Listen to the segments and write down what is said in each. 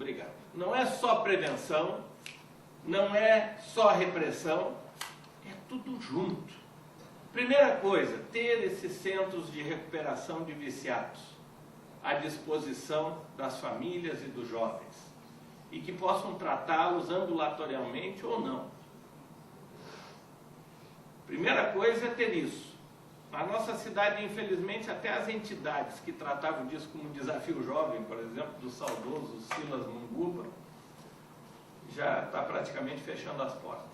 Obrigado. Não é só prevenção, não é só repressão, é tudo junto. Primeira coisa, ter esses centros de recuperação de viciados à disposição das famílias e dos jovens e que possam tratá-los ambulatorialmente ou não. Primeira coisa é ter isso. Na nossa cidade, infelizmente, até as entidades que tratavam disso como desafio jovem, por exemplo, do saudoso Silas Munguba, já está praticamente fechando as portas,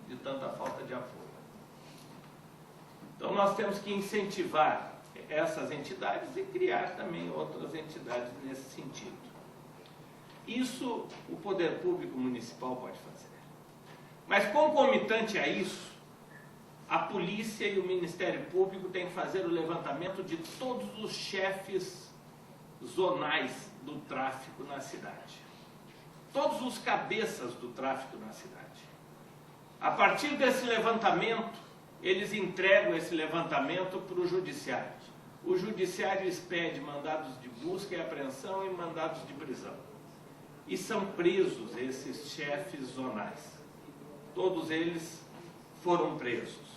de tanta falta de apoio. Então nós temos que incentivar essas entidades e criar também outras entidades nesse sentido. Isso o poder público municipal pode fazer. Mas concomitante a isso, a polícia e o Ministério Público têm que fazer o levantamento de todos os chefes zonais do tráfico na cidade. Todos os cabeças do tráfico na cidade. A partir desse levantamento, eles entregam esse levantamento para o judiciário. O judiciário expede mandados de busca e apreensão e mandados de prisão. E são presos esses chefes zonais. Todos eles foram presos.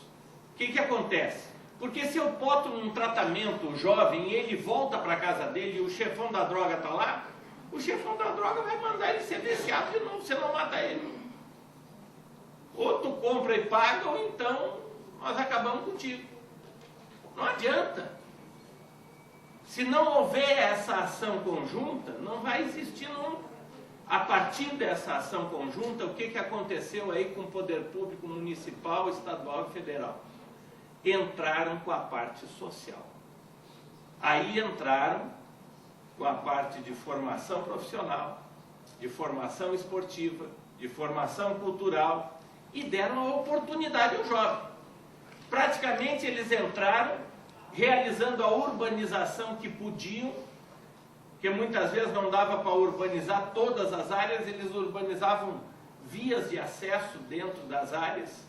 O que acontece? Porque se eu boto num tratamento o jovem e ele volta para a casa dele e o chefão da droga está lá, o chefão da droga vai mandar ele ser viciado de novo, você não mata ele. Ou tu compra e paga, ou então nós acabamos contigo. Não adianta. Se não houver essa ação conjunta, não vai existir nunca. A partir dessa ação conjunta, o que aconteceu aí com o poder público municipal, estadual e federal? Entraram com a parte social. Aí entraram com a parte de formação profissional, de formação esportiva, de formação cultural e deram a oportunidade ao jovem. Praticamente eles entraram realizando a urbanização que podiam, que muitas vezes não dava para urbanizar todas as áreas, eles urbanizavam vias de acesso dentro das áreas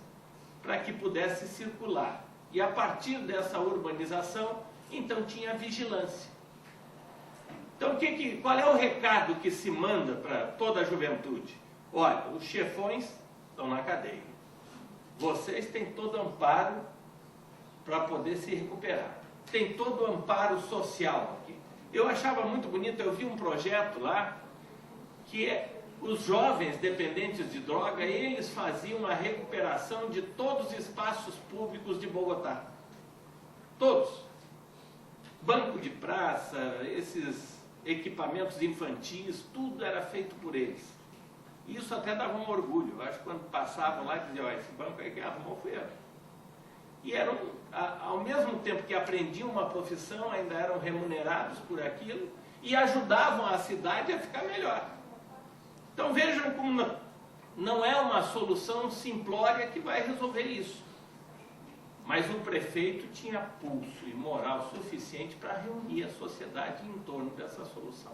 para que pudesse circular. E a partir dessa urbanização, então tinha vigilância. Então, qual é o recado que se manda para toda a juventude? Olha, os chefões estão na cadeia. Vocês têm todo amparo para poder se recuperar. Tem todo amparo social aqui. Eu achava muito bonito, eu vi um projeto lá, que os jovens dependentes de droga, eles faziam a recuperação de todos os espaços públicos de Bogotá. Todos. Banco de praça, esses equipamentos infantis, tudo era feito por eles. Isso até dava um orgulho. Eu acho que quando passavam lá, diziam, esse banco aí que arrumou fui eu. E eram, ao mesmo tempo que aprendiam uma profissão, ainda eram remunerados por aquilo e ajudavam a cidade a ficar melhor. Então vejam como não é uma solução simplória que vai resolver isso. Mas o prefeito tinha pulso e moral suficiente para reunir a sociedade em torno dessa solução.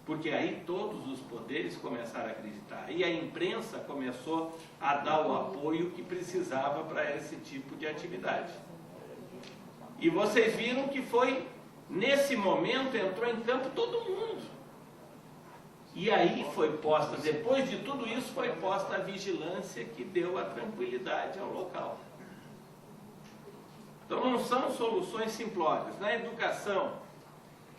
Porque aí todos os poderes começaram a acreditar. E a imprensa começou a dar o apoio que precisava para esse tipo de atividade. E vocês viram que foi, nesse momento, entrou em campo todo mundo. E aí foi posta, depois de tudo isso, foi posta a vigilância que deu a tranquilidade ao local. Então não são soluções simplórias. Na educação,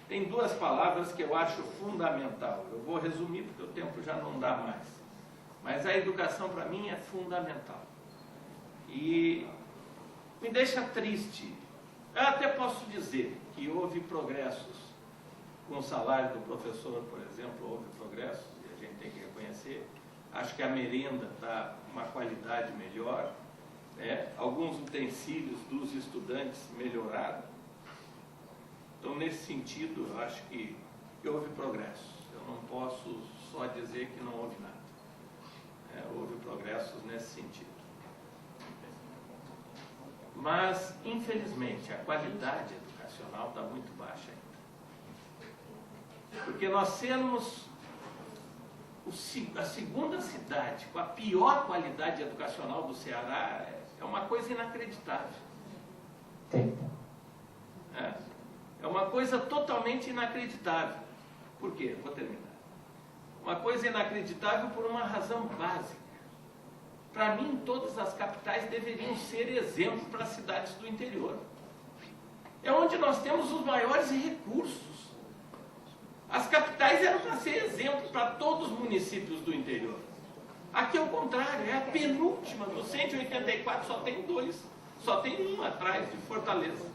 tem duas palavras que eu acho fundamental. Eu vou resumir porque o tempo já não dá mais. Mas a educação para mim é fundamental. E me deixa triste. Eu até posso dizer que houve progressos. Com o salário do professor, por exemplo, houve progressos e a gente tem que reconhecer. Acho que a merenda está uma qualidade melhor, né? Alguns utensílios dos estudantes melhoraram. Então, nesse sentido, eu acho que houve progressos. Eu não posso só dizer que não houve nada. Houve progressos nesse sentido. Mas, infelizmente, a qualidade educacional está muito baixa ainda. Porque nós sermos a segunda cidade com a pior qualidade educacional do Ceará é uma coisa inacreditável. É uma coisa totalmente inacreditável. Por quê? Vou terminar. Uma coisa inacreditável por uma razão básica. Para mim, todas as capitais deveriam ser exemplo para as cidades do interior. É onde nós temos os maiores recursos. As capitais eram para ser exemplo para todos os municípios do interior. Aqui é o contrário, é a penúltima. Dos 184 só tem 2. Só tem um atrás de Fortaleza.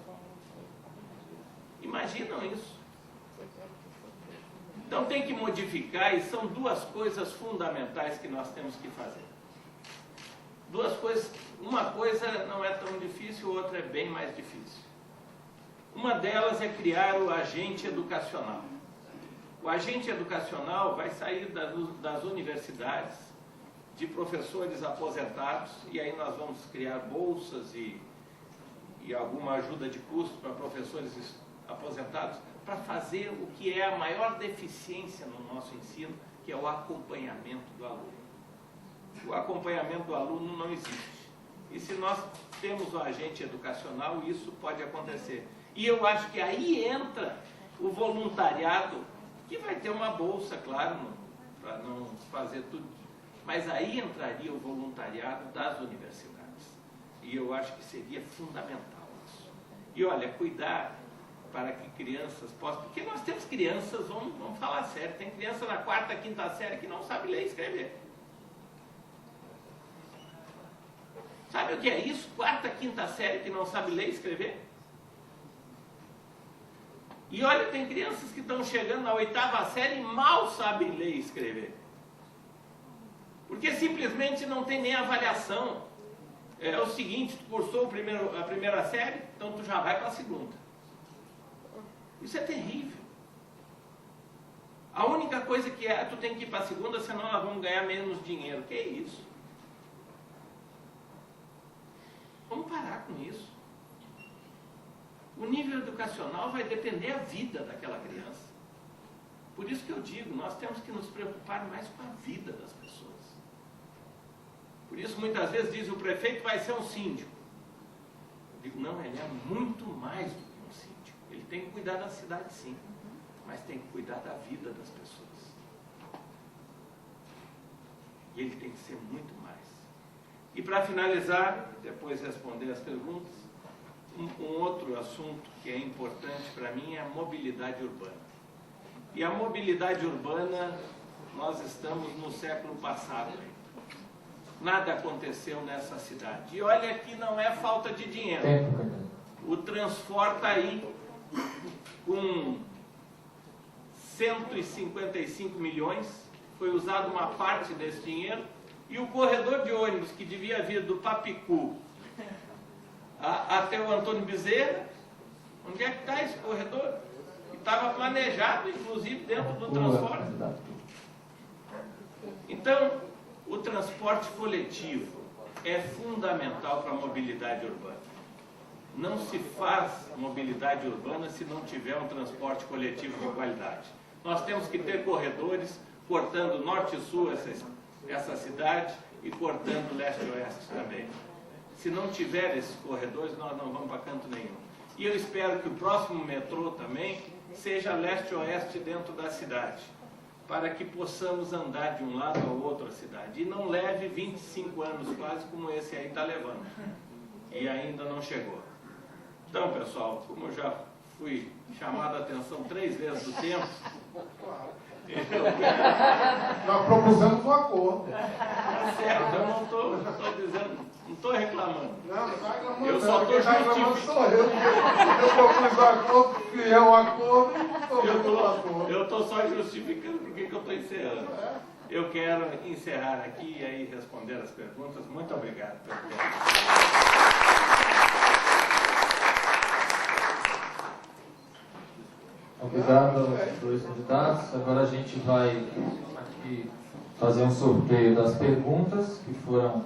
Imaginam isso? Então tem que modificar, e são duas coisas fundamentais que nós temos que fazer. Duas coisas, uma coisa não é tão difícil, outra é bem mais difícil. Uma delas é criar o agente educacional. O agente educacional vai sair das universidades, de professores aposentados, e aí nós vamos criar bolsas e alguma ajuda de custo para professores aposentados, para fazer o que é a maior deficiência no nosso ensino, que é o acompanhamento do aluno. O acompanhamento do aluno não existe. E se nós temos o agente educacional, isso pode acontecer. E eu acho que aí entra o voluntariado, que vai ter uma bolsa, claro, para não fazer tudo. Mas aí entraria o voluntariado das universidades. E eu acho que seria fundamental isso. E olha, cuidar para que crianças possam... Porque nós temos crianças, vamos falar sério, tem criança na 4ª, 5ª série que não sabe ler e escrever. Sabe o que é isso? 4ª, 5ª série que não sabe ler e escrever? E olha, tem crianças que estão chegando na 8ª série e mal sabem ler e escrever. Porque simplesmente não tem nem avaliação. É o seguinte, tu cursou a primeira série, então tu já vai para a 2ª. Isso é terrível. A única coisa que é, tu tem que ir para a 2ª, senão nós vamos ganhar menos dinheiro. Que é isso? Vamos parar com isso. O nível educacional vai depender da vida daquela criança. Por isso que eu digo, nós temos que nos preocupar mais com a vida das pessoas. Por isso muitas vezes diz, o prefeito vai ser um síndico. Eu digo, não, ele é muito mais do que um síndico. Ele tem que cuidar da cidade, sim, mas tem que cuidar da vida das pessoas. E ele tem que ser muito mais. E para finalizar, depois responder as perguntas, um outro assunto que é importante para mim é a mobilidade urbana. E a mobilidade urbana, nós estamos no século passado. Nada aconteceu nessa cidade. E olha que não é falta de dinheiro. O Transport está aí com 155 milhões, foi usada uma parte desse dinheiro, e o corredor de ônibus que devia vir do Papicu até o Antônio Bezerra, onde é que está esse corredor? Que estava planejado, inclusive, dentro do transporte. Então, o transporte coletivo é fundamental para a mobilidade urbana. Não se faz mobilidade urbana se não tiver um transporte coletivo de qualidade. Nós temos que ter corredores cortando norte e sul essa cidade e cortando leste e oeste também. Se não tiver esses corredores, nós não vamos para canto nenhum. E eu espero que o próximo metrô também seja leste e oeste dentro da cidade, para que possamos andar de um lado ao outro a cidade. E não leve 25 anos quase como esse aí está levando. E ainda não chegou. Então, pessoal, como eu já fui chamado a atenção 3 vezes do tempo, nós propusemos um acordo. Tá certo, eu não estou dizendo, não estou reclamando. Não está reclamando. Eu só estou justificando. Eu propus o acordo, fiel o acordo e eu estou só justificando porque que eu estou encerrando. Eu quero encerrar aqui e aí responder as perguntas. Muito obrigado pelo tempo. Obrigado aos 2 candidatos. Agora a gente vai aqui fazer um sorteio das perguntas que foram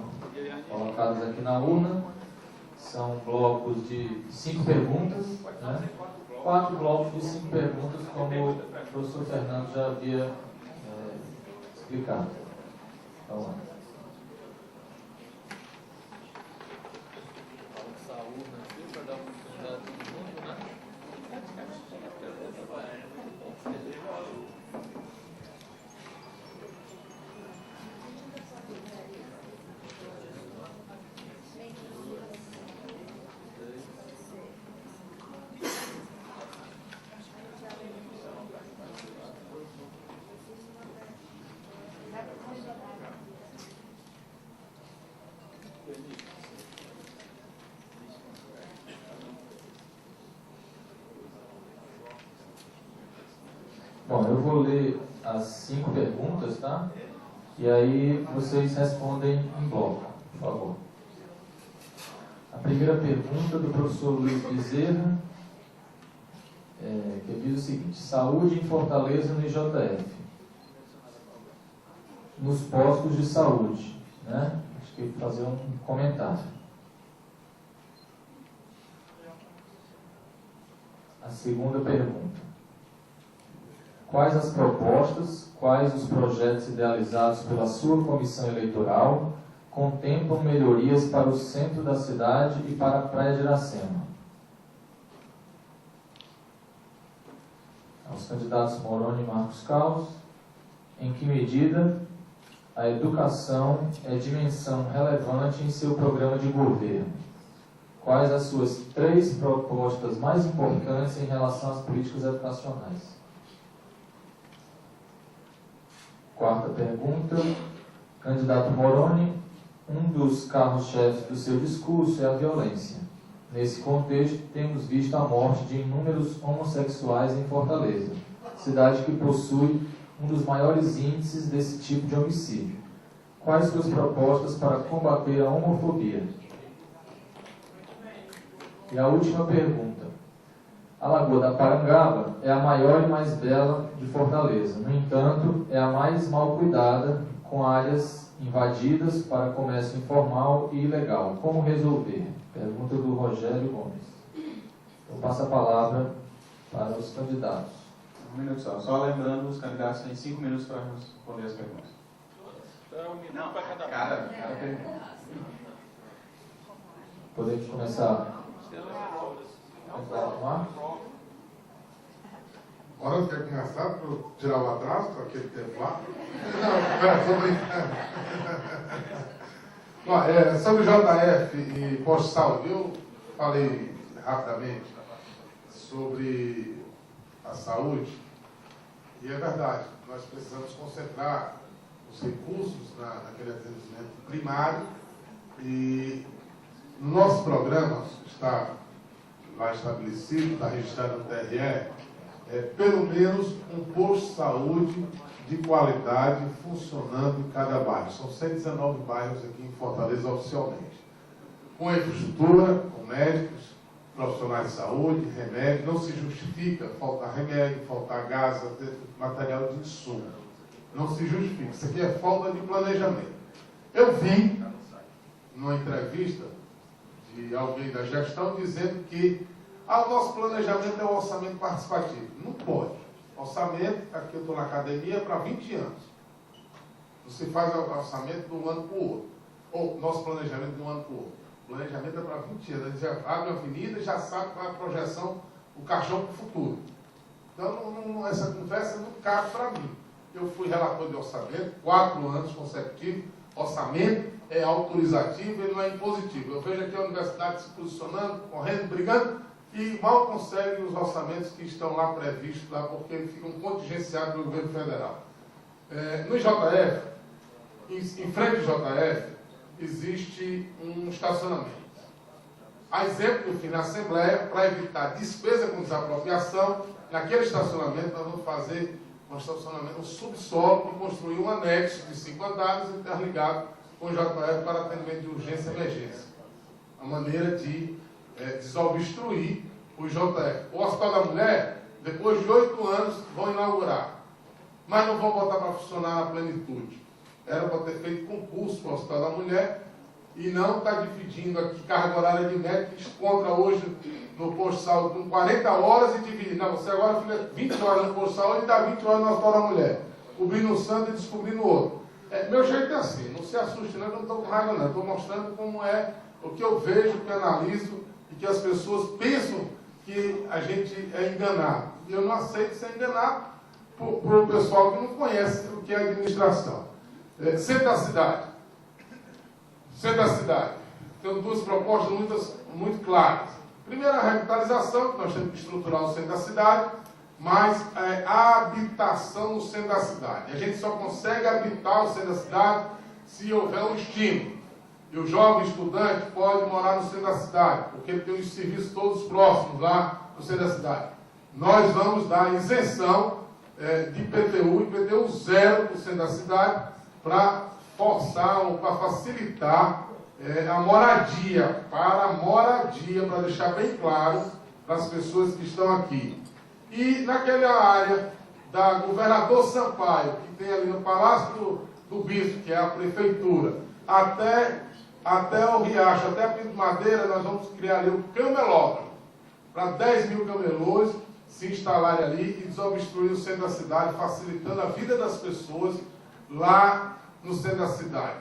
colocadas aqui na urna. São blocos de 5 perguntas, né? 4 blocos de 5 perguntas, como o professor Fernando já havia explicado. Vamos lá. Bom, eu vou ler as 5 perguntas, tá? E aí vocês respondem em bloco, por favor. A primeira pergunta do professor Luiz Bezerra, que diz o seguinte: saúde em Fortaleza no IJF. Nos postos de saúde, né? Acho que fazer um comentário. A segunda pergunta: quais as propostas, quais os projetos idealizados pela sua comissão eleitoral contemplam melhorias para o centro da cidade e para a Praia de Iracema? Aos candidatos Moroni e Marcos Caos: em que medida a educação é dimensão relevante em seu programa de governo? Quais as suas 3 propostas mais importantes em relação às políticas educacionais? Quarta pergunta, candidato Moroni: um dos carros-chefes do seu discurso é a violência. Nesse contexto, temos visto a morte de inúmeros homossexuais em Fortaleza, cidade que possui um dos maiores índices desse tipo de homicídio. Quais suas propostas para combater a homofobia? E a última pergunta: a Lagoa da Parangaba é a maior e mais bela de Fortaleza. No entanto, é a mais mal cuidada, com áreas invadidas para comércio informal e ilegal. Como resolver? Pergunta do Rogério Gomes. Eu passo a palavra para os candidatos. Um minuto só. Só lembrando, os candidatos têm 5 minutos para responder as perguntas. Não, para cada pergunta. Podemos começar. Agora quer começar para tirar o atraso para aquele tempo lá? Não, estou brincando. Bom, sobre o JF e posto de saúde, eu falei rapidamente sobre a saúde, e é verdade, nós precisamos concentrar os recursos naquele atendimento primário, e no nosso programa está lá estabelecido, está registrado no TRE, pelo menos um posto de saúde de qualidade funcionando em cada bairro. São 119 bairros aqui em Fortaleza oficialmente. Com infraestrutura, com médicos, profissionais de saúde, remédio. Não se justifica faltar remédio, faltar gás, material de insumo. Não se justifica. Isso aqui é falta de planejamento. Eu vi numa entrevista de alguém da gestão dizendo que o nosso planejamento é o orçamento participativo. Não pode. Orçamento, aqui eu estou na academia, para 20 anos. Você faz o orçamento de um ano para o outro. Ou nosso planejamento de um ano para o outro. O planejamento é para 20 anos. A gente já abre a avenida e já sabe qual é a projeção, o caixão para o futuro. Então, essa conversa não cabe para mim. Eu fui relator de orçamento, 4 anos consecutivos. Orçamento é autorizativo, ele não é impositivo. Eu vejo aqui a universidade se posicionando, correndo, brigando, e mal conseguem os orçamentos que estão lá previstos, lá, porque eles ficam contingenciados do governo federal. No IJF, em frente ao IJF, existe um estacionamento. A exemplo do fim na Assembleia, para evitar despesa com desapropriação, naquele estacionamento nós vamos fazer um estacionamento no subsolo e construir um anexo de 5 andares interligado com o IJF para atendimento de urgência e emergência. A maneira de desobstruir o IJF. O Hospital da Mulher, depois de 8 anos, vão inaugurar. Mas não vão botar para funcionar na plenitude. Era para ter feito concurso para o Hospital da Mulher e não está dividindo aqui carga horária de médico, que encontra hoje no posto de saúde com 40 horas e divide. Não, você agora fica 20 horas no posto de saúde e dá 20 horas no Hospital da Mulher. Cobrindo um santo e descobrindo o outro. Meu jeito é assim, não se assuste, não, eu não estou com raiva, não. Estou mostrando como é o que eu vejo, o que eu analiso e que as pessoas pensam que a gente é enganado. E eu não aceito ser enganado por o pessoal que não conhece o que é administração. Centro da cidade. Centro da cidade. Tenho 2 propostas muito claras. Primeiro, a revitalização, que nós temos que estruturar o centro da cidade, mas a habitação no centro da cidade. A gente só consegue habitar o centro da cidade se houver um estímulo. E o jovem estudante pode morar no centro da cidade, porque ele tem os serviços todos próximos lá no centro da cidade. Nós vamos dar isenção de IPTU, IPTU 0% da cidade, para forçar ou para facilitar a moradia, para deixar bem claro para as pessoas que estão aqui. E naquela área da Governador Sampaio, que tem ali no Palácio do Bispo, que é a prefeitura, até o Riacho, até a Pinto Madeira, nós vamos criar ali o camelódromo, para 10 mil camelôs se instalarem ali e desobstruir o centro da cidade, facilitando a vida das pessoas lá no centro da cidade.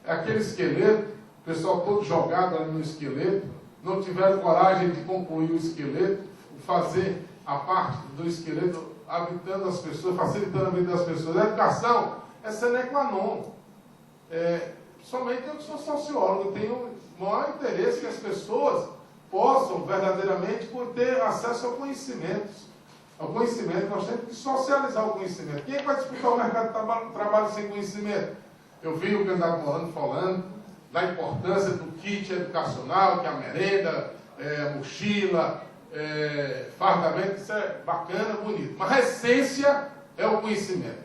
É aquele esqueleto, o pessoal todo jogado ali no esqueleto, não tiveram coragem de concluir o esqueleto, fazer a parte do esqueleto, habitando as pessoas, facilitando a vida das pessoas. A educação é sine qua non. Somente eu que sou sociólogo, tenho o maior interesse que as pessoas possam verdadeiramente ter acesso ao conhecimento. Ao conhecimento, nós temos que socializar o conhecimento. Quem é que vai disputar o mercado de trabalho sem conhecimento? Eu vi o candidato Morando falando da importância do kit educacional, que é a merenda, a mochila, fardamento, isso é bacana, bonito. Mas a essência é o conhecimento.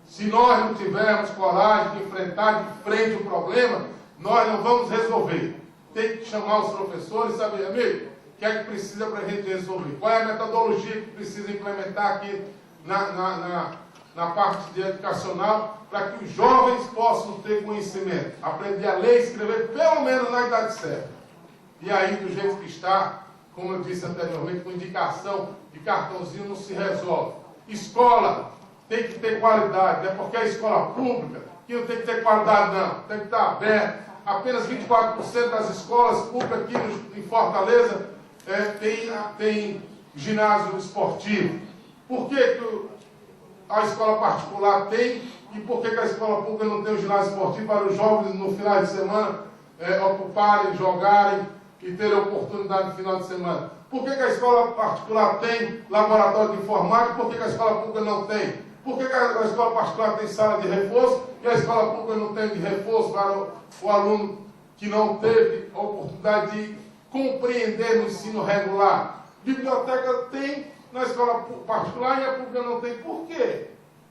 Se nós não tivermos coragem de enfrentar de frente o problema, nós não vamos resolver. Tem que chamar os professores e saber, amigo, o que é que precisa para a gente resolver? Qual é a metodologia que precisa implementar aqui na parte de educacional para que os jovens possam ter conhecimento, aprender a ler e escrever, pelo menos na idade certa. E aí, do jeito que está, como eu disse anteriormente, com indicação de cartãozinho não se resolve. Escola tem que ter qualidade, não é porque é escola pública que não tem que ter qualidade, não. Tem que estar aberto. Apenas 24% das escolas públicas aqui em Fortaleza tem ginásio esportivo. Por que a escola particular tem e por que a escola pública não tem o ginásio esportivo para os jovens no final de semana ocuparem, jogarem e terem oportunidade no final de semana? Por que a escola particular tem laboratório de informática e por que a escola pública não tem? Por que a escola particular tem sala de reforço e a escola pública não tem de reforço para o aluno que não teve a oportunidade de compreender no ensino regular? Biblioteca tem na escola particular e a pública não tem. Por quê?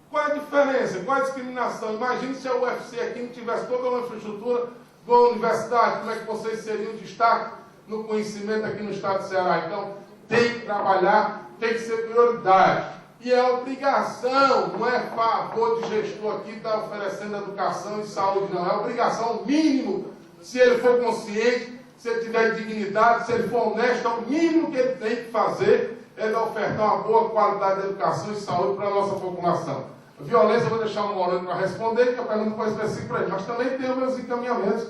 Qual é a diferença? Qual é a discriminação? Imagine se a UFC aqui não tivesse toda uma infraestrutura de uma universidade, como é que vocês seriam destaque no conhecimento aqui no estado do Ceará? Então, tem que trabalhar, tem que ser prioridade. E é obrigação, não é favor de gestor aqui estar oferecendo educação e saúde, não. É obrigação, mínimo, se ele for consciente, se ele tiver dignidade, se ele for honesto, o mínimo que ele tem que fazer é de ofertar uma boa qualidade de educação e saúde para a nossa população. A violência, eu vou deixar o Morando para responder, que a pergunta foi específica para ele, mas também tem os meus encaminhamentos,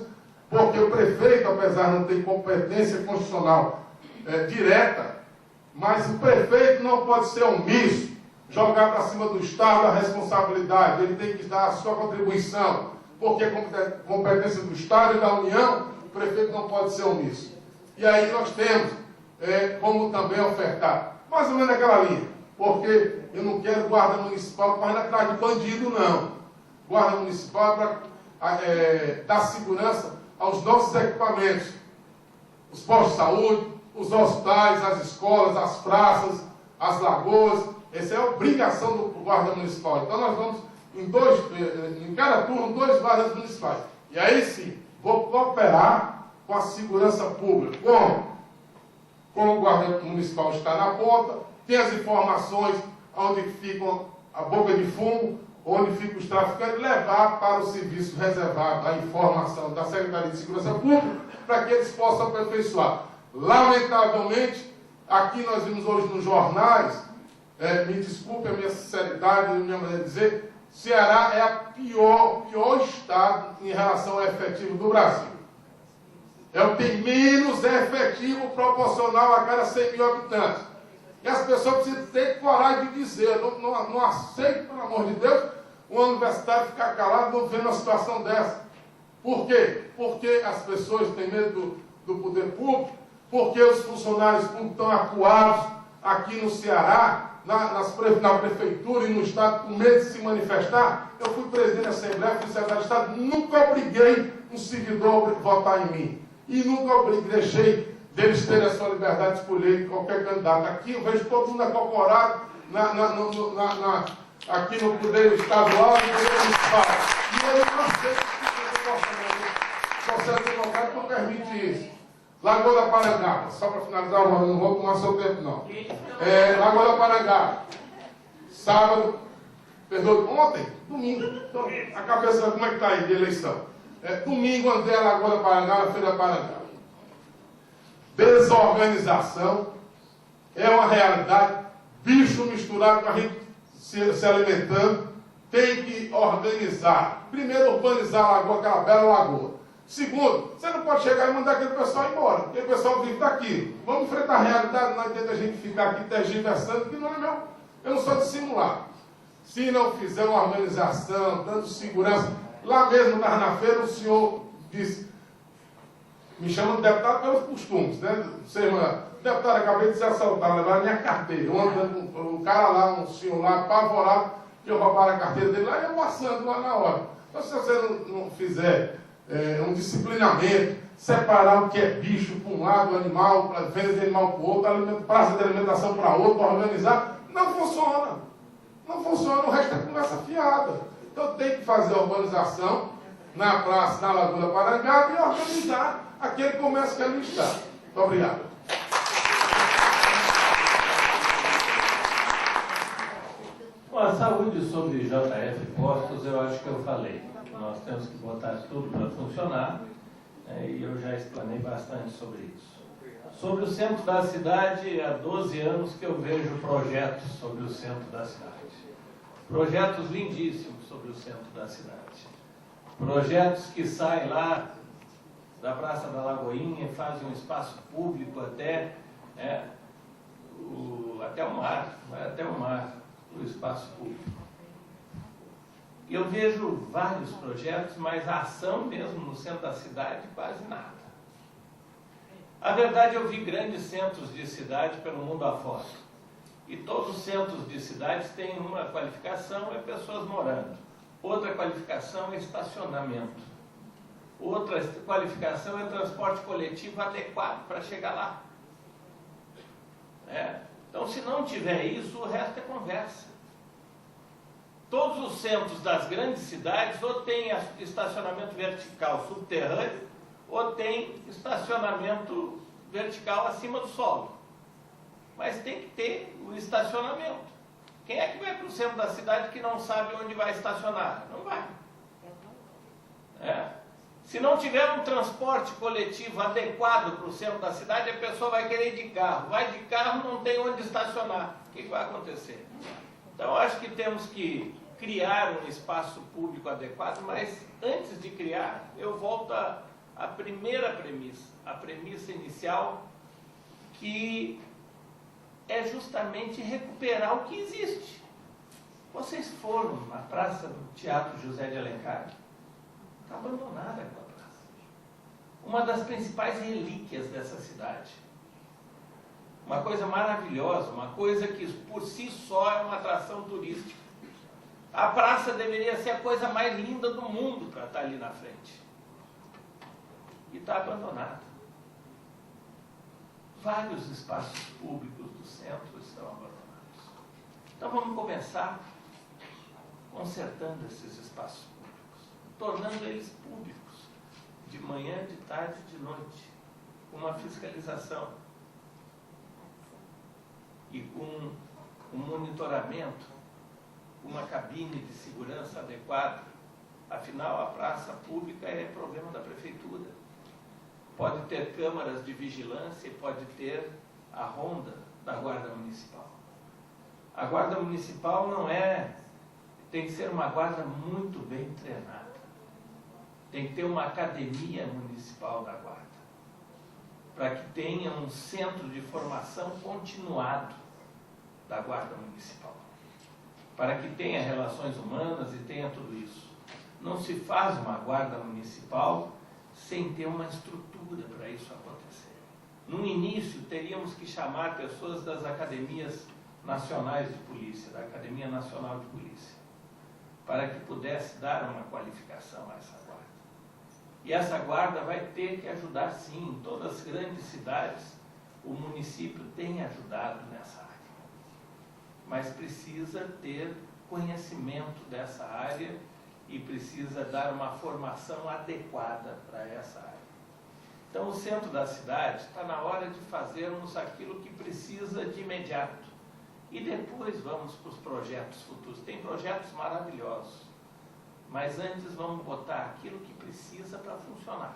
porque o prefeito, apesar de não ter competência constitucional direta, mas o prefeito não pode ser omisso, jogar para cima do Estado a responsabilidade, ele tem que dar a sua contribuição, porque é competência do Estado e da União, o prefeito não pode ser omisso. E aí nós temos como também ofertar, mais ou menos aquela linha, porque eu não quero guarda municipal correndo atrás de bandido, não. Guarda municipal é para dar segurança aos nossos equipamentos, os postos de saúde, os hospitais, as escolas, as praças, as lagoas. Essa é a obrigação do guarda municipal. Então nós vamos, em cada turno, 2 guardas municipais. E aí sim, vou cooperar com a segurança pública. Como o guarda municipal está na ponta, tem as informações onde ficam a boca de fumo, onde ficam os traficantes, levar para o serviço reservado a informação da Secretaria de Segurança Pública para que eles possam aperfeiçoar. Lamentavelmente, aqui nós vimos hoje nos jornais, me desculpe a minha sinceridade, a minha maneira de dizer, Ceará é o pior estado em relação ao efetivo do Brasil. É o que tem menos efetivo proporcional a cada 100 mil habitantes. E as pessoas precisam ter coragem de dizer, não aceito, pelo amor de Deus, um universitário ficar calado não vendo uma situação dessa. Por quê? Porque as pessoas têm medo do poder público, porque os funcionários públicos estão acuados aqui no Ceará, na prefeitura e no Estado, com medo de se manifestar. Eu fui presidente da Assembleia, fui secretário de Estado, nunca obriguei um servidor a votar em mim. E nunca deixei deles terem a sua liberdade de escolher qualquer candidato. Aqui eu vejo todo mundo acocorado, aqui no poder estadual e no poder municipal. E ele não aceita que o processo democrático não permite isso. Lagoa da Parangaba, só para finalizar, não vou tomar seu tempo não. Lagoa da Parangaba, sábado, ontem, domingo, então, a cabeça, como é que está aí de eleição? Domingo, André, Lagoa da Parangaba, Feira da Parangaba. Desorganização é uma realidade, bicho misturado com a gente se alimentando, tem que organizar. Primeiro, urbanizar a lagoa, aquela bela lagoa. Segundo, você não pode chegar e mandar aquele pessoal embora, porque o pessoal vive daquilo. Vamos enfrentar a realidade, não adianta a gente ficar aqui tergiversando, que não é meu. Eu não sou de simular. Se não fizer uma organização, dando segurança, lá mesmo na feira, o senhor disse, me chama de deputado pelos costumes, né? Deputado, acabei de ser assaltado, levaram minha carteira. Eu andando com um cara lá, um senhor lá, apavorado, que eu roubaram a carteira dele lá e eu passando lá na hora. Então, se você não fizer um disciplinamento, separar o que é bicho para um lado, animal, venda de animal para o outro, praça de alimentação para outro, organizar, não funciona. Não funciona, o resto é conversa fiada. Então tem que fazer a urbanização na praça, na Lagoa da Parangaba e organizar aquele comércio que ali está. Muito obrigado. Bom, a saúde sobre JF Postos, eu acho que eu falei. Nós temos que botar tudo para funcionar, e eu já explanei bastante sobre isso. Sobre o centro da cidade, há 12 anos que eu vejo projetos sobre o centro da cidade. Projetos lindíssimos sobre o centro da cidade. Projetos que saem lá da Praça da Lagoinha e fazem um espaço público até o mar, vai até o mar, o espaço público. Eu vejo vários projetos, mas a ação mesmo no centro da cidade, quase nada. A verdade, eu vi grandes centros de cidade pelo mundo afora. E todos os centros de cidades têm uma qualificação, é pessoas morando. Outra qualificação é estacionamento. Outra qualificação é transporte coletivo adequado para chegar lá. Então, se não tiver isso, o resto é conversa. Todos os centros das grandes cidades ou tem estacionamento vertical subterrâneo ou tem estacionamento vertical acima do solo. Mas tem que ter o estacionamento. Quem é que vai para o centro da cidade que não sabe onde vai estacionar? Não vai. Se não tiver um transporte coletivo adequado para o centro da cidade, a pessoa vai querer ir de carro. Vai de carro, não tem onde estacionar. O que vai acontecer? Então, acho que temos que criar um espaço público adequado, mas antes de criar, eu volto à primeira premissa, a premissa inicial, que é justamente recuperar o que existe. Vocês foram na Praça do Teatro José de Alencar, está abandonada aquela praça. Uma das principais relíquias dessa cidade. Uma coisa maravilhosa, uma coisa que por si só é uma atração turística. A praça deveria ser a coisa mais linda do mundo para estar ali na frente. E está abandonada. Vários espaços públicos do centro estão abandonados. Então vamos começar consertando esses espaços públicos, tornando eles públicos, de manhã, de tarde e de noite, com uma fiscalização e com um monitoramento, uma cabine de segurança adequada. Afinal, a praça pública é problema da prefeitura. Pode ter câmaras de vigilância e pode ter a ronda da Guarda Municipal. A Guarda Municipal tem que ser uma guarda muito bem treinada. Tem que ter uma academia municipal da guarda, para que tenha um centro de formação continuado da Guarda Municipal, para que tenha relações humanas e tenha tudo isso. Não se faz uma guarda municipal sem ter uma estrutura para isso acontecer. No início, teríamos que chamar pessoas das academias nacionais de polícia, da Academia Nacional de Polícia, para que pudesse dar uma qualificação a essa guarda. E essa guarda vai ter que ajudar, sim, em todas as grandes cidades, o município tem ajudado nessa área. mas precisa ter conhecimento dessa área e precisa dar uma formação adequada para essa área. Então, o centro da cidade está na hora de fazermos aquilo que precisa de imediato. E depois vamos para os projetos futuros. Tem projetos maravilhosos, mas antes vamos botar aquilo que precisa para funcionar.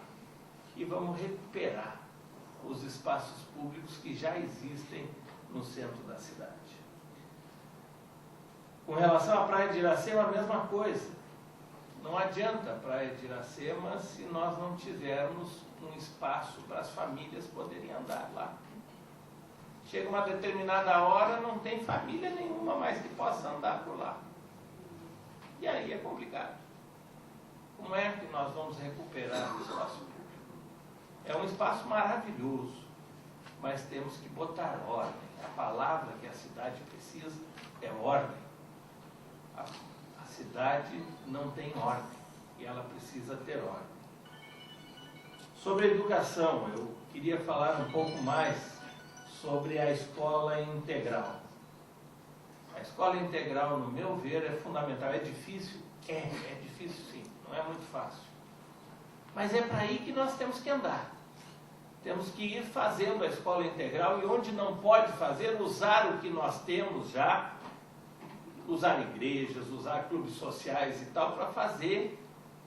E vamos recuperar os espaços públicos que já existem no centro da cidade. Com relação à Praia de Iracema, a mesma coisa. Não adianta a Praia de Iracema se nós não tivermos um espaço para as famílias poderem andar lá. Chega uma determinada hora, não tem família nenhuma mais que possa andar por lá. E aí é complicado. Como é que nós vamos recuperar o espaço público? É um espaço maravilhoso, mas temos que botar ordem. A palavra que a cidade precisa é ordem. A cidade não tem ordem e ela precisa ter ordem. Sobre a educação, eu queria falar um pouco mais sobre a escola integral. A escola integral, no meu ver, é fundamental. É difícil? É difícil sim, não é muito fácil. Mas é para aí que nós temos que andar. Temos que ir fazendo a escola integral e onde não pode fazer, usar o que nós temos já, usar igrejas, usar clubes sociais e tal, para fazer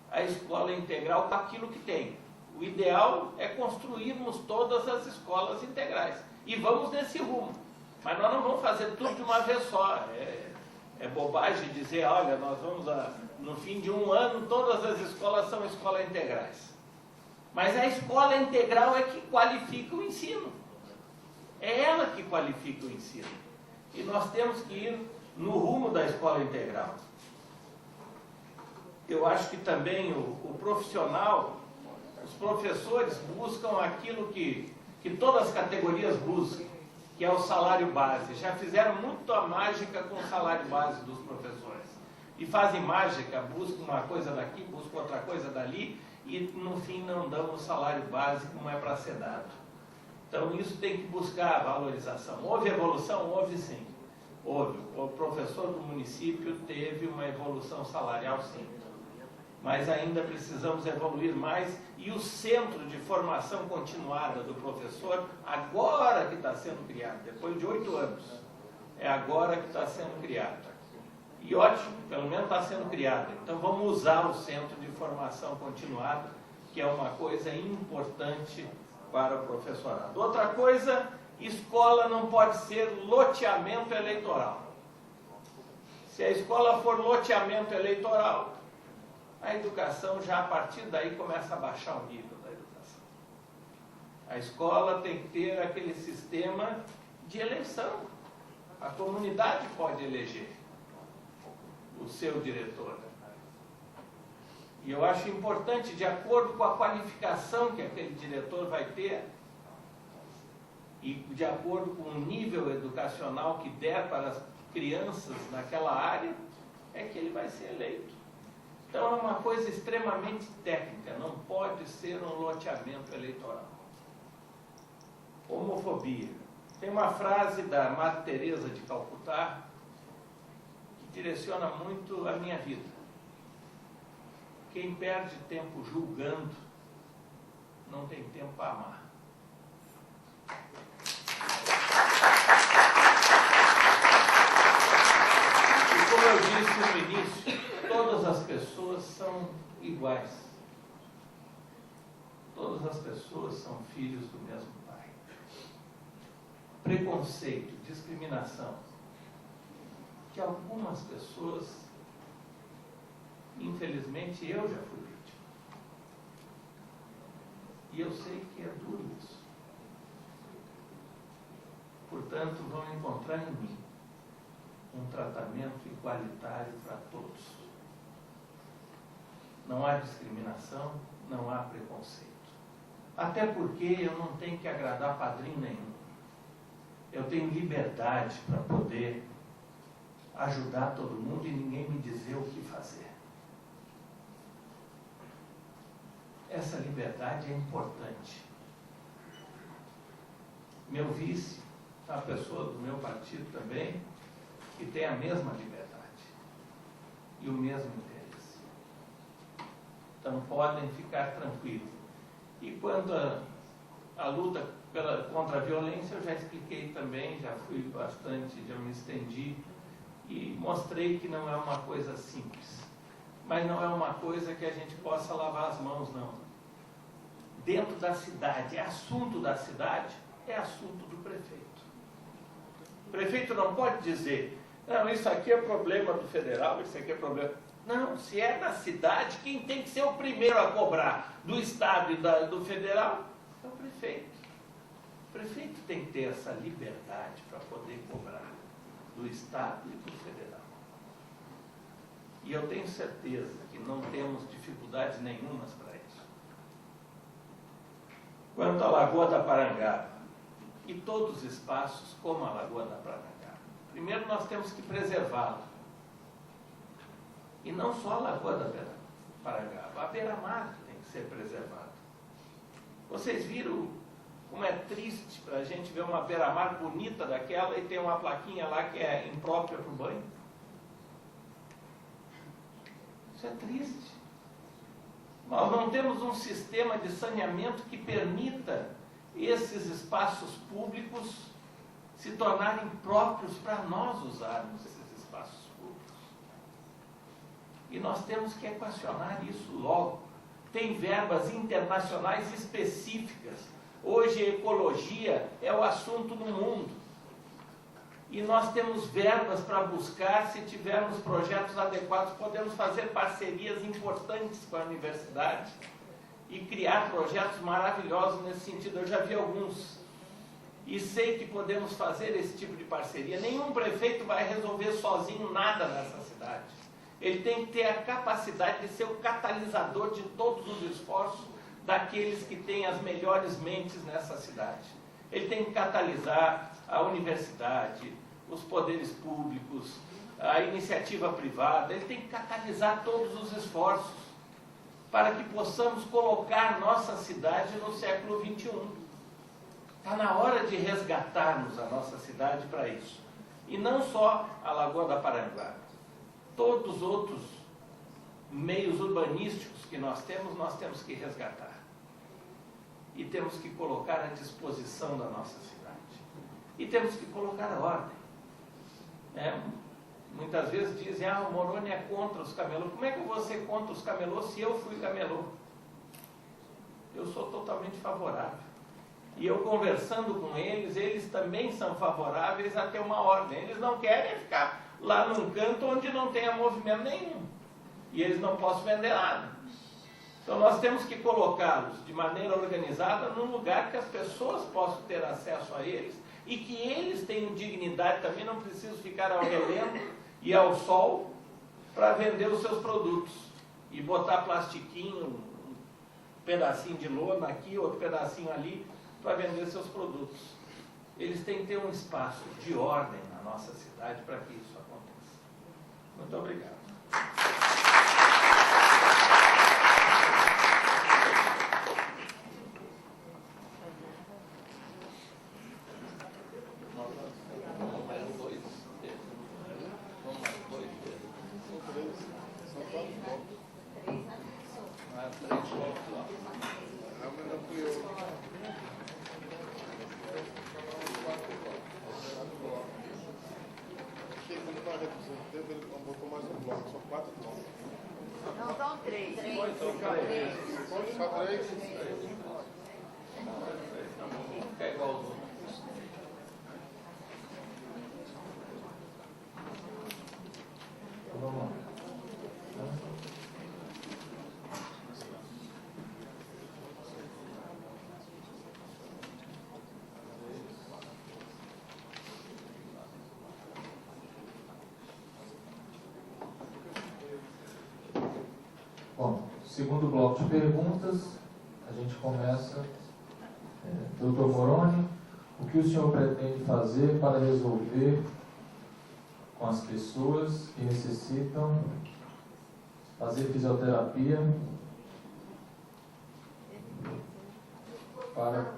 a escola integral com aquilo que tem. O ideal é construirmos todas as escolas integrais. E vamos nesse rumo. Mas nós não vamos fazer tudo de uma vez só. É bobagem dizer, olha, nós vamos, no fim de um ano, todas as escolas são escolas integrais. Mas a escola integral é que qualifica o ensino. É ela que qualifica o ensino. E nós temos que ir no rumo da escola integral. Eu acho que também o profissional, os professores buscam aquilo que todas as categorias buscam, que é o salário base. Já fizeram muito a mágica com o salário base dos professores. E fazem mágica, buscam uma coisa daqui, buscam outra coisa dali, e no fim não dão o salário base como é para ser dado. Então isso tem que buscar a valorização. Houve evolução? Houve sim. Houve. O professor do município teve uma evolução salarial sim. Mas ainda precisamos evoluir mais, e o centro de formação continuada do professor, agora que está sendo criado, depois de 8 anos, é agora que está sendo criado. E ótimo, pelo menos está sendo criado. Então vamos usar o centro de formação continuada, que é uma coisa importante para o professorado. Outra coisa, escola não pode ser loteamento eleitoral. Se a escola for loteamento eleitoral, a educação já a partir daí começa a baixar o nível da educação. A escola tem que ter aquele sistema de eleição. A comunidade pode eleger o seu diretor. E eu acho importante, de acordo com a qualificação que aquele diretor vai ter, e de acordo com o nível educacional que der para as crianças naquela área, é que ele vai ser eleito. Então é uma coisa extremamente técnica, não pode ser um loteamento eleitoral. Homofobia. Tem uma frase da Madre Teresa de Calcutá que direciona muito a minha vida. Quem perde tempo julgando, não tem tempo para amar. E como eu disse no início, todas as pessoas são iguais. Todas as pessoas são filhos do mesmo pai. Preconceito, discriminação, que algumas pessoas, infelizmente, eu já fui vítima. E eu sei que é duro isso. Portanto, vão encontrar em mim um tratamento igualitário para todos. Não há discriminação, não há preconceito. Até porque eu não tenho que agradar padrinho nenhum. Eu tenho liberdade para poder ajudar todo mundo e ninguém me dizer o que fazer. Essa liberdade é importante. Meu vice, a pessoa do meu partido também, que têm a mesma liberdade e o mesmo interesse. Então podem ficar tranquilos. E quanto à luta contra a violência, eu já expliquei também, já me estendi e mostrei que não é uma coisa simples. Mas não é uma coisa que a gente possa lavar as mãos, não. Dentro da cidade, é assunto da cidade, é assunto do prefeito. O prefeito não pode dizer, não, isso aqui é problema do federal, isso aqui é problema... Não, se é na cidade, quem tem que ser o primeiro a cobrar do Estado e do federal é o prefeito. O prefeito tem que ter essa liberdade para poder cobrar do Estado e do federal. E eu tenho certeza que não temos dificuldades nenhumas para isso. Quanto à Lagoa da Parangaba, e todos os espaços como a Lagoa da Parangaba, primeiro nós temos que preservá-la. E não só a Lagoa da Parangaba, a beira-mar tem que ser preservada. Vocês viram como é triste para a gente ver uma beira-mar bonita daquela e tem uma plaquinha lá que é imprópria para o banho? Isso é triste. Nós não temos um sistema de saneamento que permita esses espaços públicos se tornarem próprios para nós usarmos esses espaços públicos. E nós temos que equacionar isso logo. Tem verbas internacionais específicas. Hoje a ecologia é o assunto no mundo. E nós temos verbas para buscar, se tivermos projetos adequados, podemos fazer parcerias importantes com a universidade e criar projetos maravilhosos nesse sentido. Eu já vi alguns e sei que podemos fazer esse tipo de parceria. Nenhum prefeito vai resolver sozinho nada nessa cidade. Ele tem que ter a capacidade de ser o catalisador de todos os esforços daqueles que têm as melhores mentes nessa cidade. Ele tem que catalisar a universidade, os poderes públicos, a iniciativa privada. Ele tem que catalisar todos os esforços para que possamos colocar nossa cidade no século XXI. Está na hora de resgatarmos a nossa cidade para isso. E não só a Lagoa da Parangaba. Todos os outros meios urbanísticos que nós temos que resgatar. E temos que colocar à disposição da nossa cidade. E temos que colocar a ordem. Muitas vezes dizem, o Moroni é contra os camelôs. Como é que eu vou ser contra os camelôs se eu fui camelô? Eu sou totalmente favorável. E eu conversando com eles, eles também são favoráveis a ter uma ordem. Eles não querem ficar lá num canto onde não tenha movimento nenhum. E eles não possam vender nada. Então nós temos que colocá-los de maneira organizada num lugar que as pessoas possam ter acesso a eles e que eles tenham dignidade também, não precisam ficar ao relento e ao sol para vender os seus produtos. E botar plastiquinho, um pedacinho de lona aqui, outro pedacinho ali, para vender seus produtos. Eles têm que ter um espaço de ordem na nossa cidade para que isso aconteça. Muito obrigado. Não, são três. Só três? É igual aos outros. Vamos lá. Bom, segundo bloco de perguntas, a gente começa. Dr. Moroni, o que o senhor pretende fazer para resolver com as pessoas que necessitam fazer fisioterapia para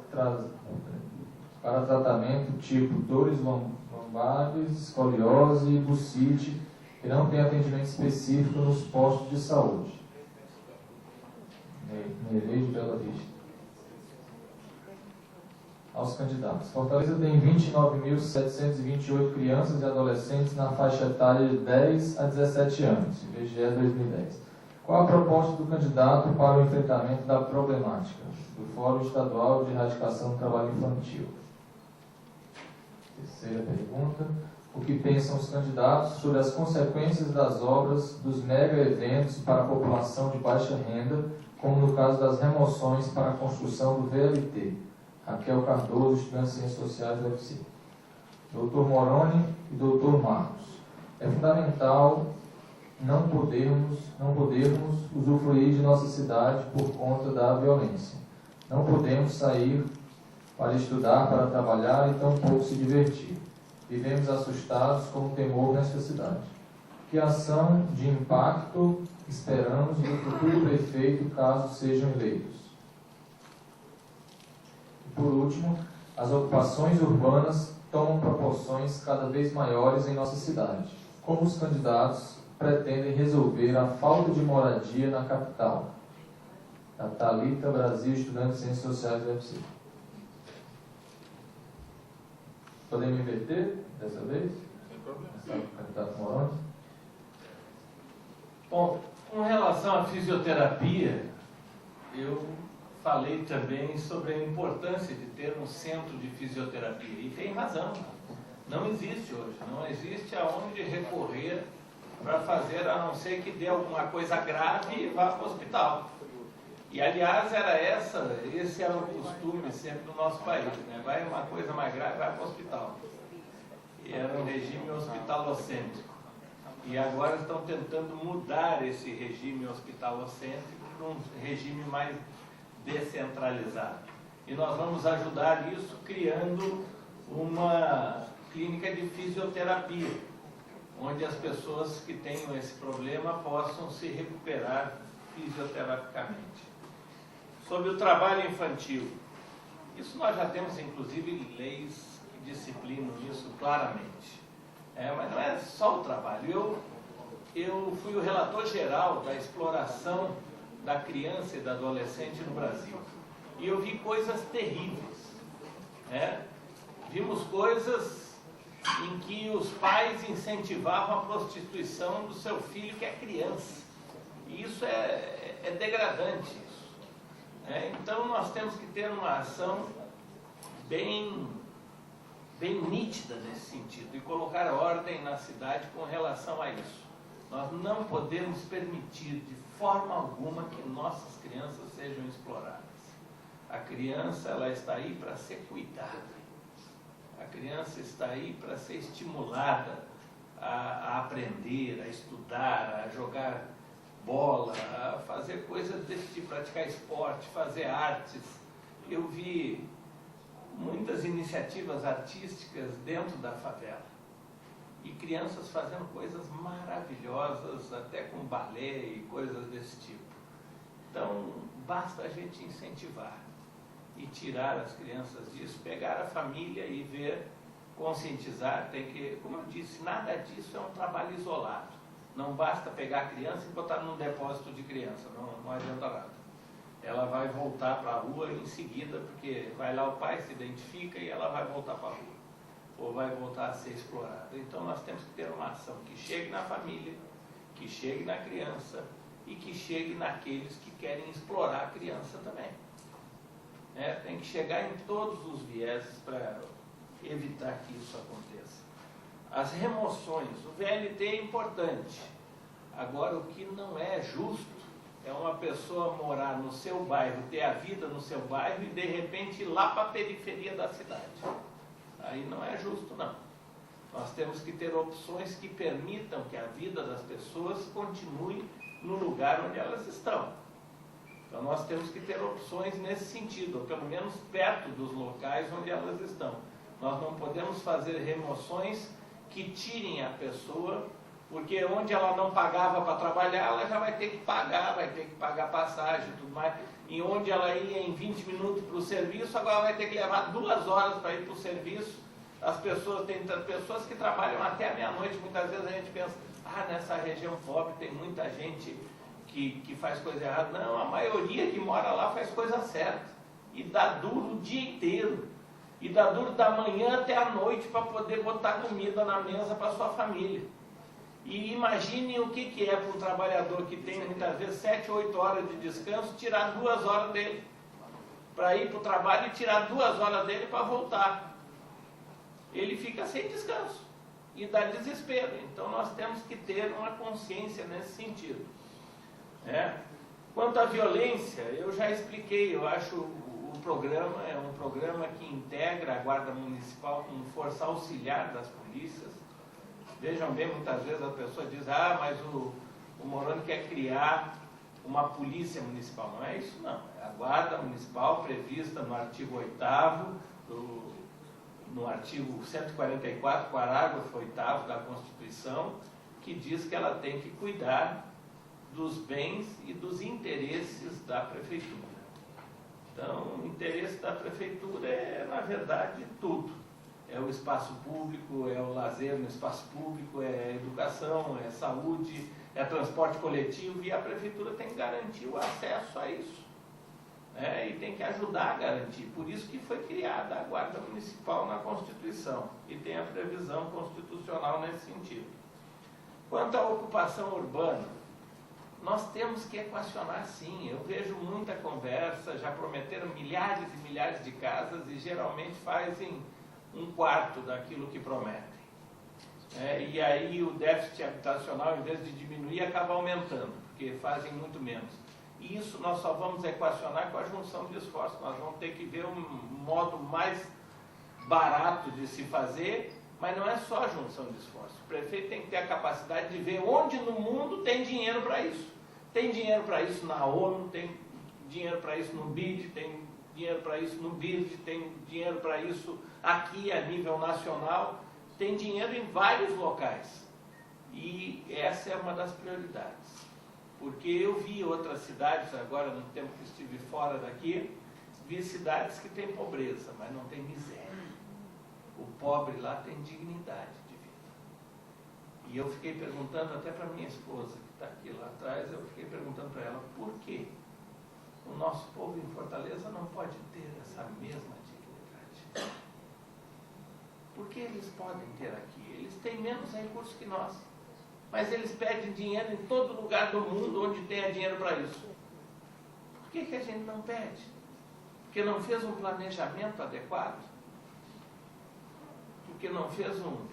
tratamento tipo dores lombares, escoliose e bursite, que não tem atendimento específico nos postos de saúde. Nereide de Bela Vista. Aos candidatos. Fortaleza tem 29.728 crianças e adolescentes na faixa etária de 10 a 17 anos, IBGE 2010. Qual a proposta do candidato para o enfrentamento da problemática do Fórum Estadual de Erradicação do Trabalho Infantil? Terceira pergunta. O que pensam os candidatos sobre as consequências das obras dos mega-eventos para a população de baixa renda, como no caso das remoções para a construção do VLT? Raquel Cardoso, estudante de Ciências Sociais do UFC. Dr. Moroni e Dr. Marcos. É fundamental não podermos usufruir de nossa cidade por conta da violência. Não podemos sair para estudar, para trabalhar e tampouco se divertir. Vivemos assustados com o temor nesta cidade. Que ação de impacto esperamos do futuro prefeito caso sejam eleitos? E por último, as ocupações urbanas tomam proporções cada vez maiores em nossa cidade. Como os candidatos pretendem resolver a falta de moradia na capital? A Thalita Brasil, estudante de Ciências Sociais do UFC. Podemos inverter dessa vez? Sem problema. Candidato Moroni. Bom, com relação à fisioterapia, eu falei também sobre a importância de ter um centro de fisioterapia. E tem razão. Não existe hoje. Não existe aonde recorrer para fazer, a não ser que dê alguma coisa grave e vá para o hospital. E, aliás, esse era o costume sempre do nosso país, né? Vai uma coisa mais grave, vai para o hospital. E era um regime hospitalocêntrico. E agora estão tentando mudar esse regime hospitalocêntrico para um regime mais descentralizado. E nós vamos ajudar nisso criando uma clínica de fisioterapia, onde as pessoas que tenham esse problema possam se recuperar fisioterapicamente. Sobre o trabalho infantil, isso nós já temos inclusive leis que disciplinam isso claramente. Mas não é só o trabalho. Eu fui o relator geral da exploração da criança e da adolescente no Brasil. E eu vi coisas terríveis. Vimos coisas em que os pais incentivavam a prostituição do seu filho, que é criança. E isso é degradante. Então nós temos que ter uma ação bem nítida nesse sentido e colocar ordem na cidade com relação a isso. Nós não podemos permitir de forma alguma que nossas crianças sejam exploradas. A criança, ela está aí para ser cuidada. A criança está aí para ser estimulada a aprender, a estudar, a jogar bola, a fazer coisas desse tipo, praticar esporte, fazer artes. Eu vi muitas iniciativas artísticas dentro da favela e crianças fazendo coisas maravilhosas, até com balé e coisas desse tipo. Então, basta a gente incentivar e tirar as crianças disso, pegar a família e ver, conscientizar. Tem que, como eu disse, nada disso é um trabalho isolado. Não basta pegar a criança e botar num depósito de criança, não adianta nada. Ela vai voltar para a rua em seguida, porque vai lá o pai, se identifica e ela vai voltar para a rua. Ou vai voltar a ser explorada. Então nós temos que ter uma ação que chegue na família, que chegue na criança e que chegue naqueles que querem explorar a criança também. Tem que chegar em todos os vieses para evitar que isso aconteça. As remoções, o VLT é importante. Agora, o que não é justo é uma pessoa morar no seu bairro, ter a vida no seu bairro e de repente ir lá para a periferia da cidade. Aí não é justo, não. Nós temos que ter opções que permitam que a vida das pessoas continue no lugar onde elas estão. Então nós temos que ter opções nesse sentido, ou pelo menos perto dos locais onde elas estão. Nós não podemos fazer remoções que tirem a pessoa, porque onde ela não pagava para trabalhar, ela já vai ter que pagar passagem e tudo mais. E onde ela ia em 20 minutos para o serviço, agora vai ter que levar 2 horas para ir para o serviço As pessoas, tem pessoas que trabalham até a meia-noite, muitas vezes a gente pensa, nessa região pobre tem muita gente que faz coisa errada. Não, a maioria que mora lá faz coisa certa. E dá duro o dia inteiro. E dá duro da manhã até a noite para poder botar comida na mesa para sua família. E imagine o que é para um trabalhador que tem muitas vezes 7, 8 horas de descanso, tirar 2 horas dele para ir para o trabalho e tirar 2 horas dele para voltar. Ele fica sem descanso e dá desespero. Então nós temos que ter uma consciência nesse sentido. Quanto à violência, eu já expliquei, eu acho o programa é um programa que integra a Guarda Municipal como força auxiliar das polícias. Vejam bem, muitas vezes a pessoa diz, mas o Moroni quer criar uma polícia municipal. Não é isso, não. É a Guarda Municipal prevista no artigo 8º, no artigo 144, parágrafo 8º da Constituição, que diz que ela tem que cuidar dos bens e dos interesses da Prefeitura. Então, o interesse da Prefeitura é, na verdade, tudo. É o espaço público, é o lazer no espaço público, é a educação, é a saúde, é transporte coletivo, e a Prefeitura tem que garantir o acesso a isso. E tem que ajudar a garantir. Por isso que foi criada a Guarda Municipal na Constituição, e tem a previsão constitucional nesse sentido. Quanto à ocupação urbana, nós temos que equacionar sim. Eu vejo muita conversa, já prometeram milhares e milhares de casas e geralmente fazem 1/4 daquilo que prometem. E aí o déficit habitacional, em vez de diminuir, acaba aumentando, porque fazem muito menos. E isso nós só vamos equacionar com a junção de esforços. Nós vamos ter que ver um modo mais barato de se fazer, mas não é só a junção de esforços. O prefeito tem que ter a capacidade de ver onde no mundo tem dinheiro para isso. Tem dinheiro para isso na ONU, tem dinheiro para isso no BID, tem dinheiro para isso no BID, tem dinheiro para isso aqui a nível nacional, tem dinheiro em vários locais. E essa é uma das prioridades. Porque eu vi outras cidades, agora no tempo que estive fora daqui, vi cidades que têm pobreza, mas não tem miséria. O pobre lá tem dignidade de vida. E eu fiquei perguntando até para minha esposa, que está aqui lá atrás, eu fiquei perguntando para ela, por que o nosso povo em Fortaleza não pode ter essa mesma dignidade? Por que eles podem ter aqui? Eles têm menos recursos que nós. Mas eles pedem dinheiro em todo lugar do mundo onde tenha dinheiro para isso. Por que a gente não pede? Porque não fez um planejamento adequado? Porque não fez um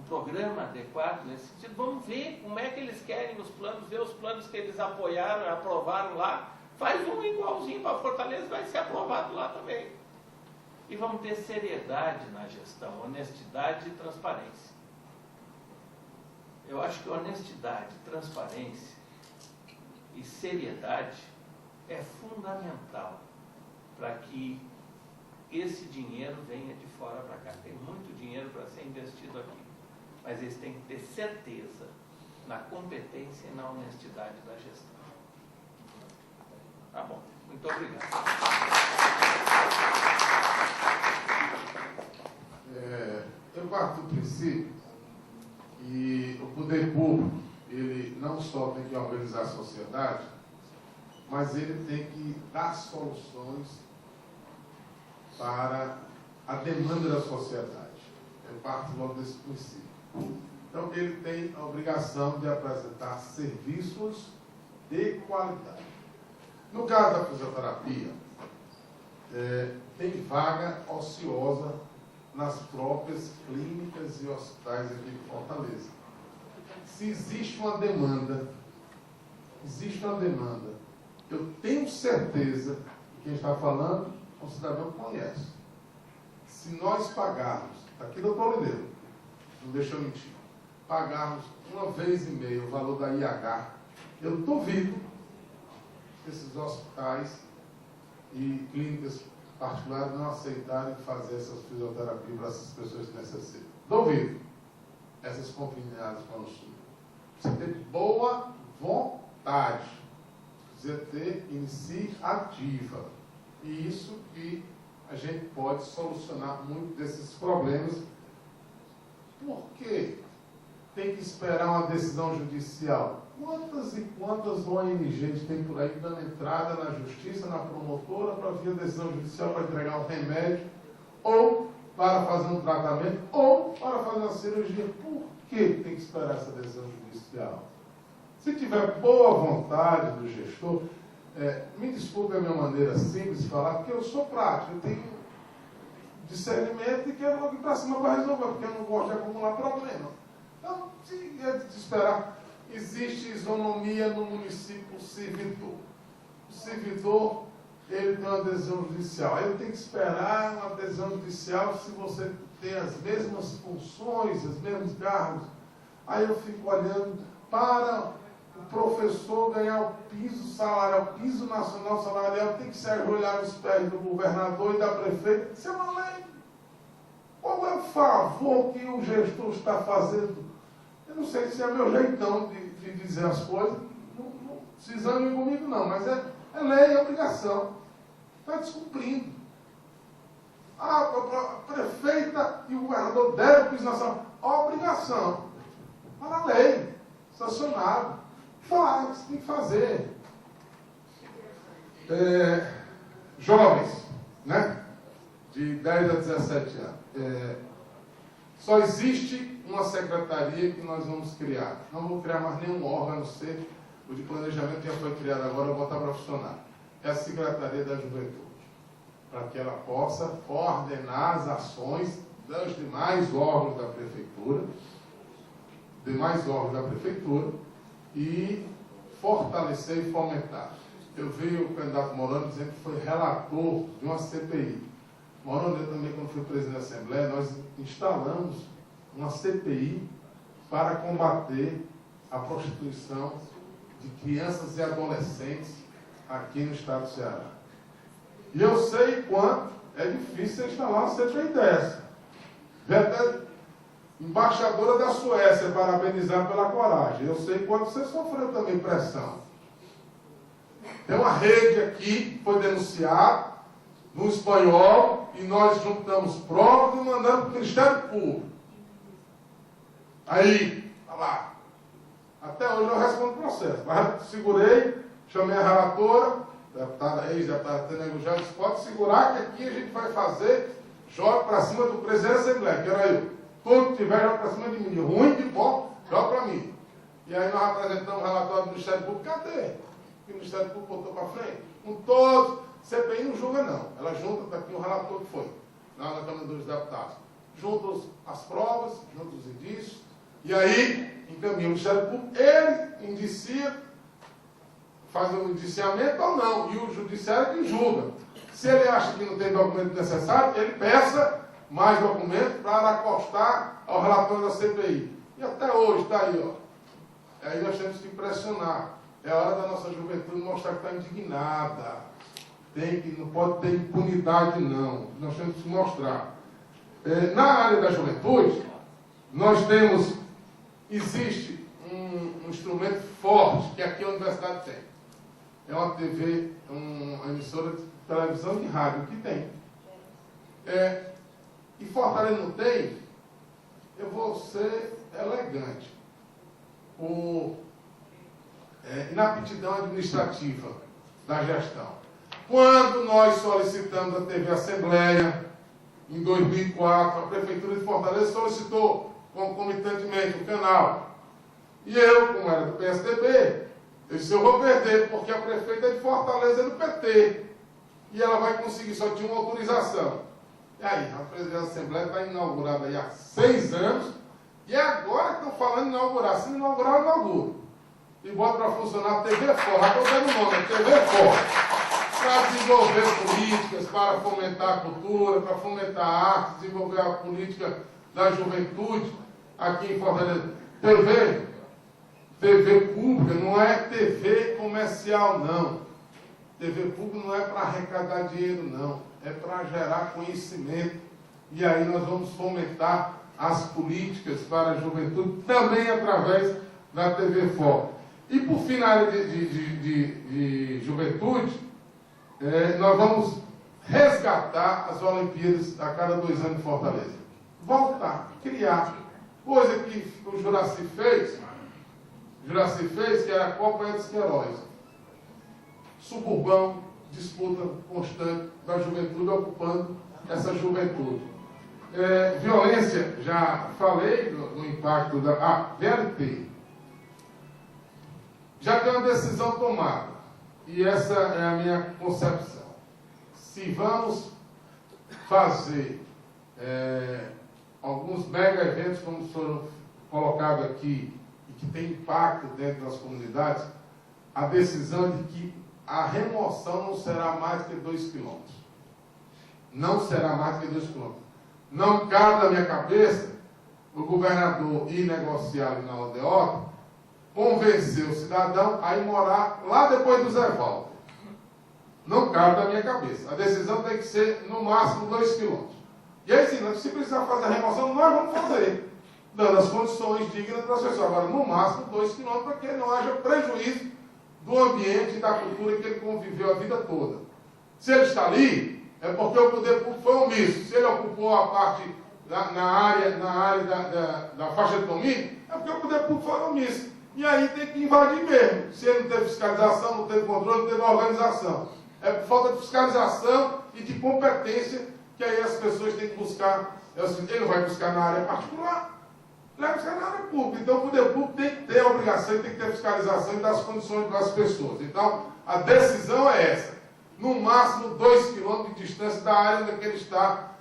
programa adequado nesse sentido? Vamos ver como é que eles querem os planos, ver os planos que eles apoiaram e aprovaram lá. Faz um igualzinho para Fortaleza, vai ser aprovado lá também. E vamos ter seriedade na gestão, honestidade e transparência. Eu acho que honestidade, transparência e seriedade é fundamental para que esse dinheiro venha de fora para cá. Tem muito dinheiro para ser investido aqui, mas eles têm que ter certeza na competência e na honestidade da gestão. Tá bom, muito obrigado. Eu parto do princípio que o poder público, ele não só tem que organizar a sociedade, mas ele tem que dar soluções para a demanda da sociedade. Eu parto logo desse princípio. Então, ele tem a obrigação de apresentar serviços de qualidade. No caso da fisioterapia, tem vaga ociosa nas próprias clínicas e hospitais aqui de Fortaleza. Se existe uma demanda, eu tenho certeza que quem está falando, o cidadão conhece. Se nós pagarmos, aqui no Paulineiro, não deixa eu mentir, pagarmos 1,5 o valor da IH, eu duvido que esses hospitais e clínicas particulares não aceitarem fazer essas fisioterapias para essas pessoas que necessitam. Duvido. Essas conveniadas com o SUS. Precisa ter boa vontade. Precisa ter iniciativa. E isso que a gente pode solucionar muito desses problemas. Por quê? Tem que esperar uma decisão judicial. Quantas e quantas ONGs tem por aí dando entrada na justiça, na promotora, para vir a decisão judicial para entregar um remédio, ou para fazer um tratamento, ou para fazer uma cirurgia? Por que tem que esperar essa decisão judicial? Se tiver boa vontade do gestor, me desculpe a minha maneira simples de falar, porque eu sou prático, eu tenho discernimento e quero logo ir para cima para resolver, porque eu não gosto de acumular problema. Então, se é de esperar, existe isonomia no município servidor. O servidor, ele tem uma decisão judicial. Aí eu tenho que esperar uma decisão judicial se você tem as mesmas funções, os mesmos cargos. Aí eu fico olhando para o professor ganhar o piso salarial, o piso nacional salarial, tem que se ajoelhar nos pés do governador e da prefeita. Isso é uma lei. Qual é o favor que o gestor está fazendo? Eu não sei se é meu jeitão de dizer as coisas, não se exame comigo não, mas é lei, é obrigação. Está descumprindo. A prefeita e o governador deram o piso nacional. Obrigação. Para a lei, sancionado. Faz, tem que fazer. Jovens, né? De 10 a 17 anos. Só existe uma secretaria que nós vamos criar. Não vou criar mais nenhum órgão, a não ser o de planejamento que já foi criado agora, eu vou botar para funcionar. É a Secretaria da Juventude. Para que ela possa coordenar as ações dos demais órgãos da prefeitura, e fortalecer e fomentar. Eu vi o candidato Morando dizendo que foi relator de uma CPI. Morando, eu também, quando fui presidente da Assembleia, nós instalamos uma CPI para combater a prostituição de crianças e adolescentes aqui no estado do Ceará. E eu sei quanto é difícil instalar uma CPI dessa. Embaixadora da Suécia, parabenizar pela coragem. Eu sei quanto você sofreu também pressão. Tem uma rede aqui que foi denunciada no espanhol e nós juntamos provas e mandamos para o Ministério Público. Aí, olha lá. Até hoje eu respondo o processo. Mas segurei, chamei a relatora, ex-deputada Tânia Gugel, disse, pode segurar que aqui a gente vai fazer, joga para cima do presidente da Assembleia, que era eu. Tudo que tiver, joga para cima de mim. Ruim de bom, joga para mim. E aí nós apresentamos o relatório do Ministério Público. Cadê? O Ministério Público botou para frente. Com todos. CPI não julga, não. Ela junta, está aqui o relator que foi, na Câmara dos Deputados. Junta as provas, junta os indícios. E aí, encaminha o Ministério Público. Ele indicia, faz um indiciamento ou não. E o Judiciário que julga. Se ele acha que não tem documento necessário, ele peça mais documentos para acostar ao relatório da CPI. E até hoje está aí, ó. Aí nós temos que pressionar. É hora da nossa juventude mostrar que está indignada. Não pode ter impunidade, não. Nós temos que mostrar. Na área da juventude, nós temos, existe um instrumento forte que aqui a universidade tem. É uma TV, uma emissora de televisão e de rádio que tem. E Fortaleza não tem, eu vou ser elegante. Inaptidão administrativa da gestão. Quando nós solicitamos a TV Assembleia, em 2004, a Prefeitura de Fortaleza solicitou concomitantemente o canal. E eu, como era do PSDB, eu disse, eu vou perder, porque a prefeita de Fortaleza é do PT. E ela vai conseguir, só tinha uma autorização. E aí, a presidência da Assembleia está inaugurada aí há 6 anos, e agora estão falando em inaugurar. Se não inaugurar, eu inauguro. E bota para funcionar a TV Fora. Estou dando o nome, TV Fora. Para desenvolver políticas, para fomentar a cultura, para fomentar a arte, desenvolver a política da juventude aqui em Fortaleza. TV pública não é TV comercial, não. TV pública não é para arrecadar dinheiro, não. É para gerar conhecimento. E aí nós vamos fomentar as políticas para a juventude, também através da TV Fora. E por fim, na área de juventude, nós vamos resgatar as Olimpíadas a cada 2 anos em Fortaleza. Voltar, criar. Coisa que o Juraci fez, que era a Copa dos Queiroz. Suburbão, disputa constante da juventude ocupando essa juventude. Violência, já falei do impacto da VLT. Já tem uma decisão tomada, e essa é a minha concepção. Se vamos fazer alguns mega eventos, como foram colocados aqui, e que tem impacto dentro das comunidades, a decisão de que a remoção não será mais que 2 quilômetros. Não será mais que 2 quilômetros. Não cabe na minha cabeça o governador ir negociar ali na aldeota, convencer o cidadão a ir morar lá depois do Zé Valdo. Não cabe na minha cabeça. A decisão tem que ser no máximo 2 quilômetros. E aí sim, se precisar fazer a remoção, nós vamos fazer, dando as condições dignas para as pessoas. Agora, no máximo 2 quilômetros, para que não haja prejuízo do ambiente e da cultura que ele conviveu a vida toda. Se ele está ali, é porque o poder público foi omisso. Se ele ocupou a parte na área da faixa de domínio, é porque o poder público foi omisso. E aí tem que invadir mesmo. Se ele não teve fiscalização, não teve controle, não teve organização. É por falta de fiscalização e de competência que aí as pessoas têm que buscar. Ele não vai buscar na área particular, ele vai buscar na área pública. Então o poder público tem que ter a obrigação, tem que ter fiscalização e dar as condições das pessoas. Então a decisão é essa. No máximo 2 quilômetros de distância da área onde ele está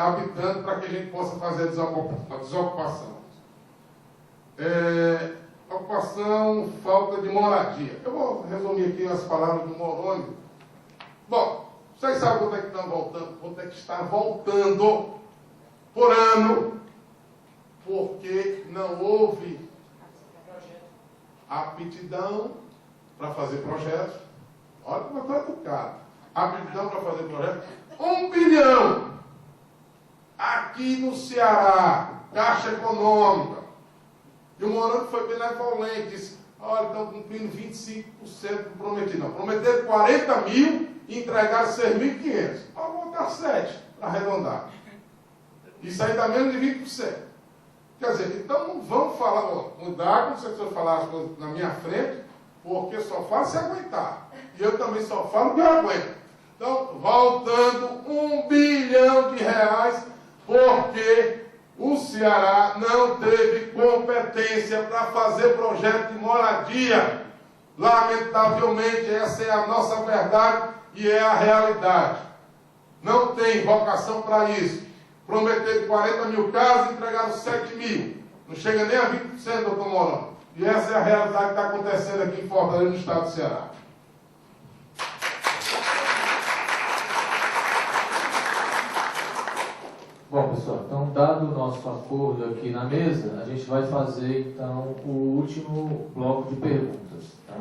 habitando, para que a gente possa fazer a desocupação. Ocupação, falta de moradia. Eu vou resumir aqui as palavras do Moroni. Bom, vocês sabem quanto é que estão voltando? Quanto é que está voltando por ano? Porque não houve aptidão para fazer projetos. Olha como eu estou educado. Aptidão para fazer projetos. 1 bilhão. Aqui no Ceará, Caixa Econômica. E o Morando foi benevolente, disse, olha, estão cumprindo 25% do prometido. Não, prometeram 40 mil e entregaram 6.500. Vamos botar 7 para arredondar. Isso aí dá menos de 20%. Quer dizer, então não vamos falar, mudar, como se você falar as coisas na minha frente, porque só falo se aguentar. E eu também só falo que eu aguento. Então, voltando 1 bilhão de reais, porque o Ceará não teve competência para fazer projeto de moradia. Lamentavelmente, essa é a nossa verdade e é a realidade. Não tem vocação para isso. Prometeram 40 mil casas e entregaram 7 mil. Não chega nem a 20%, doutor Morão. E essa é a realidade que está acontecendo aqui em Fortaleza, no estado do Ceará. Bom, pessoal, então, dado o nosso acordo aqui na mesa, a gente vai fazer, então, o último bloco de perguntas. Tá?